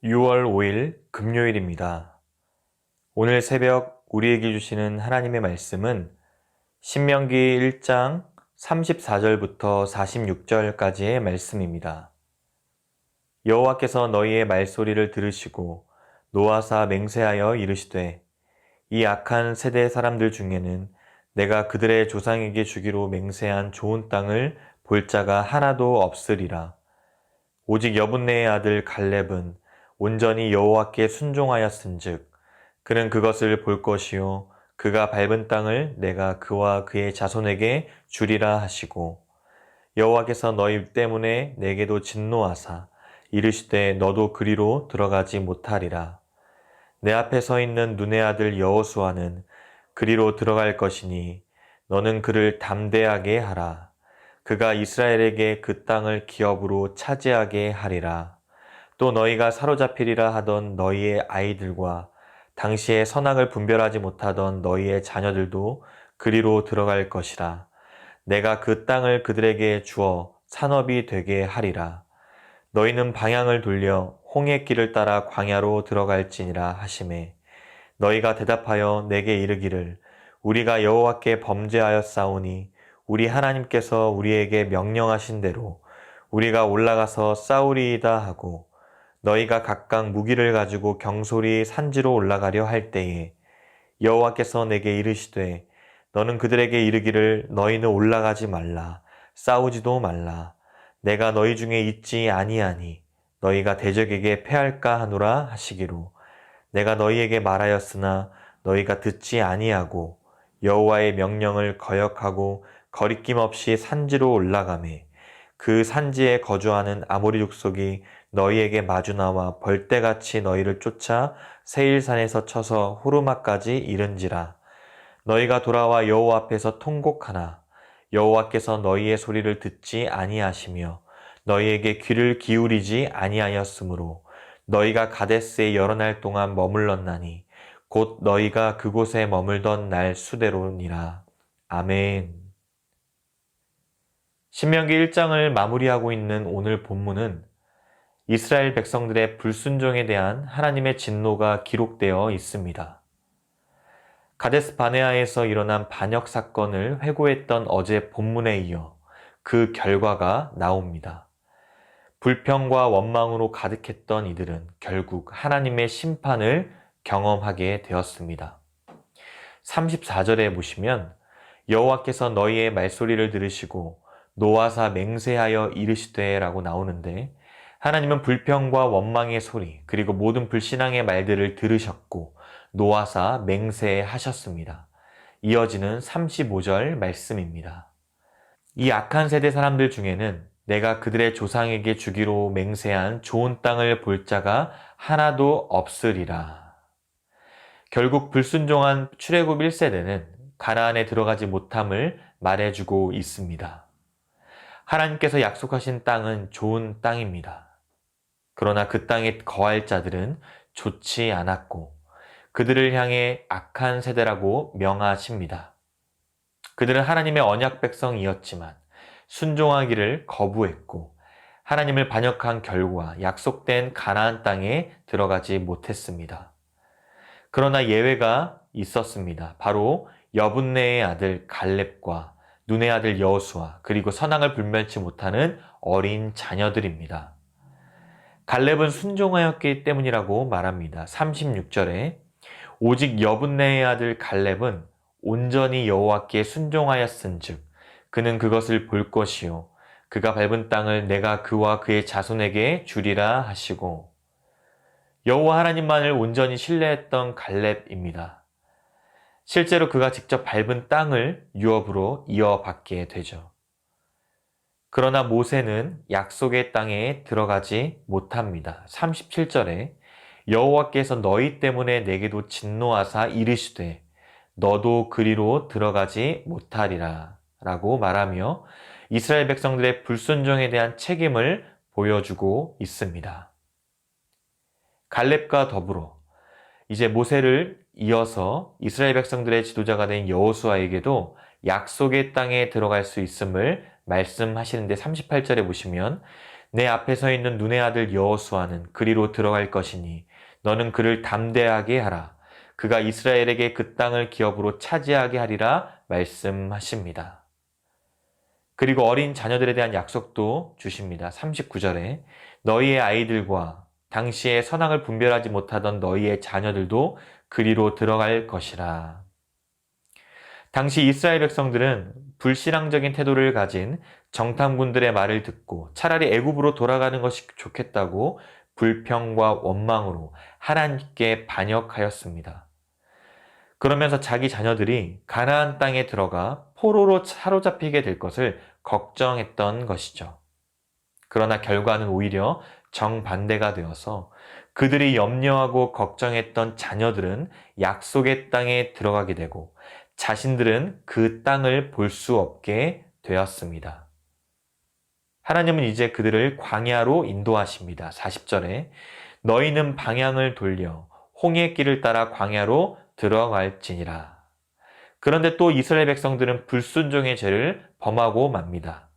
6월 5일 금요일입니다. 오늘 새벽 우리에게 주시는 하나님의 말씀은 신명기 1장 34절부터 46절까지의 말씀입니다. 여호와께서 너희의 말소리를 들으시고 노하사 맹세하여 이르시되 이 악한 세대 사람들 중에는 내가 그들의 조상에게 주기로 맹세한 좋은 땅을 볼 자가 하나도 없으리라. 오직 여분네의 아들 갈렙은 온전히 여호와께 순종하였은즉 그는 그것을 볼 것이요 그가 밟은 땅을 내가 그와 그의 자손에게 주리라 하시고 여호와께서 너희 때문에 내게도 진노하사 이르시되 너도 그리로 들어가지 못하리라. 내 앞에 서 있는 눈의 아들 여호수아는 그리로 들어갈 것이니 너는 그를 담대하게 하라. 그가 이스라엘에게 그 땅을 기업으로 차지하게 하리라. 또 너희가 사로잡히리라 하던 너희의 아이들과 당시에 선악을 분별하지 못하던 너희의 자녀들도 그리로 들어갈 것이라. 내가 그 땅을 그들에게 주어 산업이 되게 하리라. 너희는 방향을 돌려 홍해 길을 따라 광야로 들어갈지니라 하시매 너희가 대답하여 내게 이르기를 우리가 여호와께 범죄하였사오니 우리 하나님께서 우리에게 명령하신 대로 우리가 올라가서 싸우리이다 하고 너희가 각각 무기를 가지고 경솔히 산지로 올라가려 할 때에 여호와께서 내게 이르시되 너는 그들에게 이르기를 너희는 올라가지 말라 싸우지도 말라 내가 너희 중에 있지 아니하니 너희가 대적에게 패할까 하노라 하시기로 내가 너희에게 말하였으나 너희가 듣지 아니하고 여호와의 명령을 거역하고 거리낌 없이 산지로 올라가매 그 산지에 거주하는 아모리 족속이 너희에게 마주 나와 벌떼같이 너희를 쫓아 세일산에서 쳐서 호르마까지 이른지라. 너희가 돌아와 여호와 앞에서 통곡하나 여호와께서 너희의 소리를 듣지 아니하시며 너희에게 귀를 기울이지 아니하였으므로 너희가 가데스에 여러 날 동안 머물렀나니 곧 너희가 그곳에 머물던 날 수대로니라. 아멘. 신명기 1장을 마무리하고 있는 오늘 본문은 이스라엘 백성들의 불순종에 대한 하나님의 진노가 기록되어 있습니다. 가데스 바네아에서 일어난 반역 사건을 회고했던 어제 본문에 이어 그 결과가 나옵니다. 불평과 원망으로 가득했던 이들은 결국 하나님의 심판을 경험하게 되었습니다. 34절에 보시면 여호와께서 너희의 말소리를 들으시고 노하사 맹세하여 이르시되 라고 나오는데 하나님은 불평과 원망의 소리 그리고 모든 불신앙의 말들을 들으셨고 노하사 맹세하셨습니다. 이어지는 35절 말씀입니다. 이 악한 세대 사람들 중에는 내가 그들의 조상에게 주기로 맹세한 좋은 땅을 볼 자가 하나도 없으리라. 결국 불순종한 출애굽 1세대는 가나안에 들어가지 못함을 말해주고 있습니다. 하나님께서 약속하신 땅은 좋은 땅입니다. 그러나 그 땅에 거할 자들은 좋지 않았고 그들을 향해 악한 세대라고 명하십니다. 그들은 하나님의 언약 백성이었지만 순종하기를 거부했고 하나님을 반역한 결과 약속된 가나안 땅에 들어가지 못했습니다. 그러나 예외가 있었습니다. 바로 여분네의 아들 갈렙과 눈의 아들 여호수아 그리고 선악을 분별치 못하는 어린 자녀들입니다. 갈렙은 순종하였기 때문이라고 말합니다. 36절에 오직 여분네의 아들 갈렙은 온전히 여호와께 순종하였은즉 그는 그것을 볼 것이요 그가 밟은 땅을 내가 그와 그의 자손에게 주리라 하시고 여호와 하나님만을 온전히 신뢰했던 갈렙입니다. 실제로 그가 직접 밟은 땅을 유업으로 이어받게 되죠. 그러나 모세는 약속의 땅에 들어가지 못합니다. 37절에 여호와께서 너희 때문에 내게도 진노하사 이르시되 너도 그리로 들어가지 못하리라 라고 말하며 이스라엘 백성들의 불순종에 대한 책임을 보여주고 있습니다. 갈렙과 더불어 이제 모세를 이어서 이스라엘 백성들의 지도자가 된 여호수아에게도 약속의 땅에 들어갈 수 있음을 말씀하시는데 38절에 보시면 내 앞에 서 있는 눈의 아들 여호수아는 그리로 들어갈 것이니 너는 그를 담대하게 하라. 그가 이스라엘에게 그 땅을 기업으로 차지하게 하리라 말씀하십니다. 그리고 어린 자녀들에 대한 약속도 주십니다. 39절에 너희의 아이들과 당시에 선악을 분별하지 못하던 너희의 자녀들도 그리로 들어갈 것이라. 당시 이스라엘 백성들은 불신앙적인 태도를 가진 정탐꾼들의 말을 듣고 차라리 애굽으로 돌아가는 것이 좋겠다고 불평과 원망으로 하나님께 반역하였습니다. 그러면서 자기 자녀들이 가나안 땅에 들어가 포로로 사로잡히게 될 것을 걱정했던 것이죠. 그러나 결과는 오히려 정반대가 되어서 그들이 염려하고 걱정했던 자녀들은 약속의 땅에 들어가게 되고 자신들은 그 땅을 볼 수 없게 되었습니다. 하나님은 이제 그들을 광야로 인도하십니다. 40절에 너희는 방향을 돌려 홍해 길을 따라 광야로 들어갈지니라. 그런데 또 이스라엘 백성들은 불순종의 죄를 범하고 맙니다.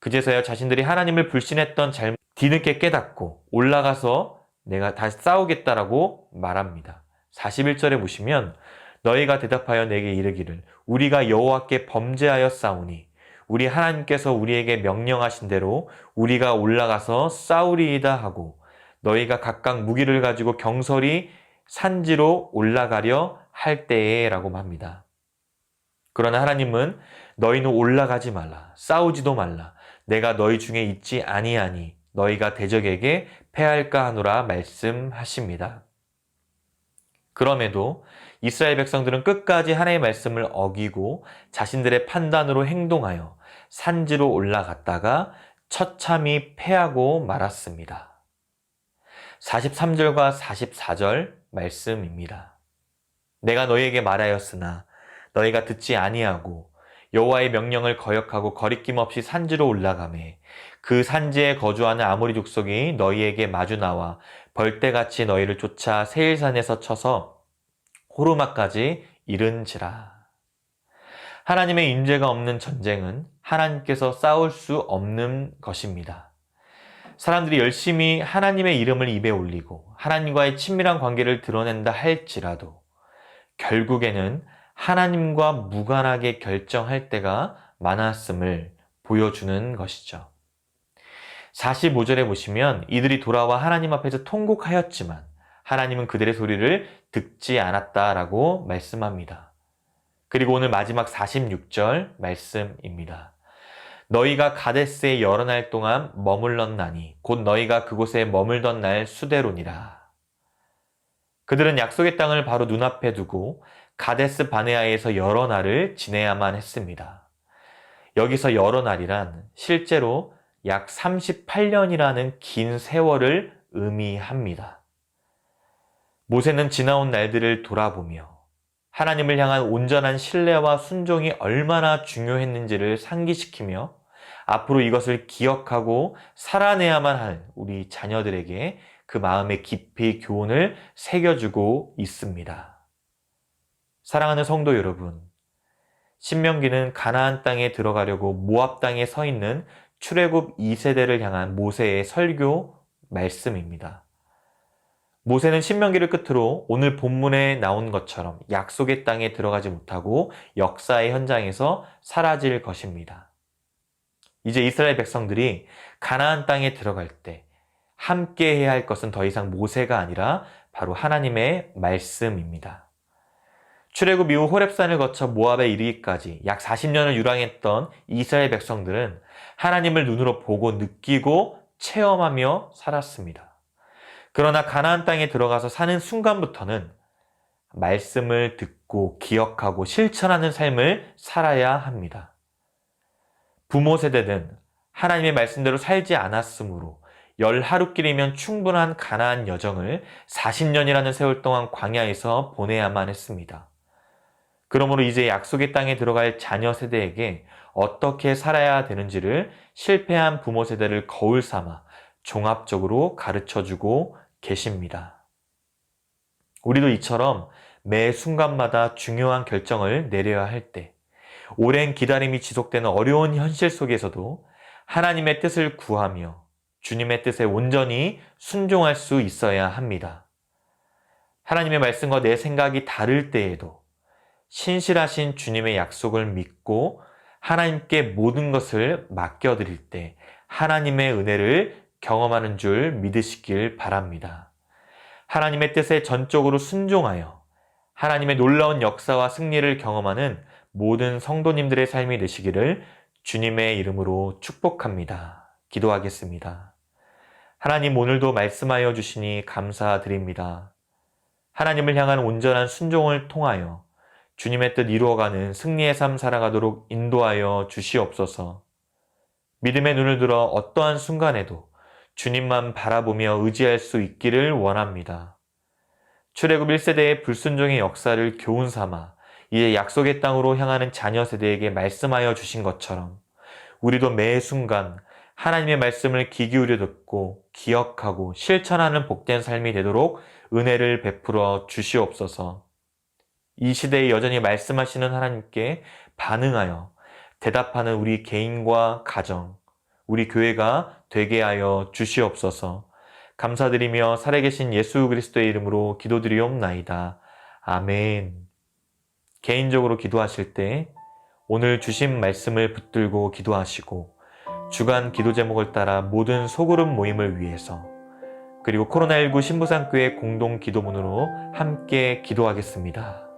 그제서야 자신들이 하나님을 불신했던 잘못 뒤늦게 깨닫고 올라가서 내가 다시 싸우겠다라고 말합니다. 41절에 보시면 너희가 대답하여 내게 이르기를 우리가 여호와께 범죄하여 싸우니 우리 하나님께서 우리에게 명령하신 대로 우리가 올라가서 싸우리이다 하고 너희가 각각 무기를 가지고 경솔히 산지로 올라가려 할 때에 라고 합니다. 그러나 하나님은 너희는 올라가지 말라 싸우지도 말라 내가 너희 중에 있지 아니하니 너희가 대적에게 패할까 하노라 말씀하십니다. 그럼에도 이스라엘 백성들은 끝까지 하나님의 말씀을 어기고 자신들의 판단으로 행동하여 산지로 올라갔다가 처참히 패하고 말았습니다. 43절과 44절 말씀입니다. 내가 너희에게 말하였으나 너희가 듣지 아니하고 여호와의 명령을 거역하고 거리낌 없이 산지로 올라가매 그 산지에 거주하는 아모리 족속이 너희에게 마주 나와 벌떼같이 너희를 쫓아 세일산에서 쳐서 호르마까지 이른지라. 하나님의 임재가 없는 전쟁은 하나님께서 싸울 수 없는 것입니다. 사람들이 열심히 하나님의 이름을 입에 올리고 하나님과의 친밀한 관계를 드러낸다 할지라도 결국에는 하나님과 무관하게 결정할 때가 많았음을 보여주는 것이죠. 45절에 보시면 이들이 돌아와 하나님 앞에서 통곡하였지만 하나님은 그들의 소리를 듣지 않았다라고 말씀합니다. 그리고 오늘 마지막 46절 말씀입니다. 너희가 가데스에 여러 날 동안 머물렀나니 곧 너희가 그곳에 머물던 날 수대로니라. 그들은 약속의 땅을 바로 눈앞에 두고 가데스 바네아에서 여러 날을 지내야만 했습니다. 여기서 여러 날이란 실제로 약 38년이라는 긴 세월을 의미합니다. 모세는 지나온 날들을 돌아보며 하나님을 향한 온전한 신뢰와 순종이 얼마나 중요했는지를 상기시키며 앞으로 이것을 기억하고 살아내야만 할 우리 자녀들에게 그 마음에 깊이 교훈을 새겨주고 있습니다. 사랑하는 성도 여러분, 신명기는 가나안 땅에 들어가려고 모압 땅에 서 있는 출애굽 2세대를 향한 모세의 설교 말씀입니다. 모세는 신명기를 끝으로 오늘 본문에 나온 것처럼 약속의 땅에 들어가지 못하고 역사의 현장에서 사라질 것입니다. 이제 이스라엘 백성들이 가나안 땅에 들어갈 때 함께 해야 할 것은 더 이상 모세가 아니라 바로 하나님의 말씀입니다. 출애굽 이후 호렙산을 거쳐 모압에 이르기까지 약 40년을 유랑했던 이스라엘 백성들은 하나님을 눈으로 보고 느끼고 체험하며 살았습니다. 그러나 가나안 땅에 들어가서 사는 순간부터는 말씀을 듣고 기억하고 실천하는 삶을 살아야 합니다. 부모 세대는 하나님의 말씀대로 살지 않았으므로 열 하루길이면 충분한 가나안 여정을 40년이라는 세월 동안 광야에서 보내야만 했습니다. 그러므로 이제 약속의 땅에 들어갈 자녀 세대에게 어떻게 살아야 되는지를 실패한 부모 세대를 거울 삼아 종합적으로 가르쳐주고 계십니다. 우리도 이처럼 매 순간마다 중요한 결정을 내려야 할 때, 오랜 기다림이 지속되는 어려운 현실 속에서도 하나님의 뜻을 구하며 주님의 뜻에 온전히 순종할 수 있어야 합니다. 하나님의 말씀과 내 생각이 다를 때에도 신실하신 주님의 약속을 믿고 하나님께 모든 것을 맡겨드릴 때 하나님의 은혜를 경험하는 줄 믿으시길 바랍니다. 하나님의 뜻에 전적으로 순종하여 하나님의 놀라운 역사와 승리를 경험하는 모든 성도님들의 삶이 되시기를 주님의 이름으로 축복합니다. 기도하겠습니다. 하나님, 오늘도 말씀하여 주시니 감사드립니다. 하나님을 향한 온전한 순종을 통하여 주님의 뜻 이루어가는 승리의 삶 살아가도록 인도하여 주시옵소서. 믿음의 눈을 들어 어떠한 순간에도 주님만 바라보며 의지할 수 있기를 원합니다. 출애굽 1세대의 불순종의 역사를 교훈 삼아 이제 약속의 땅으로 향하는 자녀 세대에게 말씀하여 주신 것처럼 우리도 매 순간 하나님의 말씀을 귀 기울여 듣고 기억하고 실천하는 복된 삶이 되도록 은혜를 베풀어 주시옵소서. 이 시대에 여전히 말씀하시는 하나님께 반응하여 대답하는 우리 개인과 가정, 우리 교회가 되게 하여 주시옵소서. 감사드리며 살아계신 예수 그리스도의 이름으로 기도드리옵나이다. 아멘. 개인적으로 기도하실 때 오늘 주신 말씀을 붙들고 기도하시고 주간 기도 제목을 따라 모든 소그룹 모임을 위해서 그리고 코로나19 신부산교회 공동 기도문으로 함께 기도하겠습니다.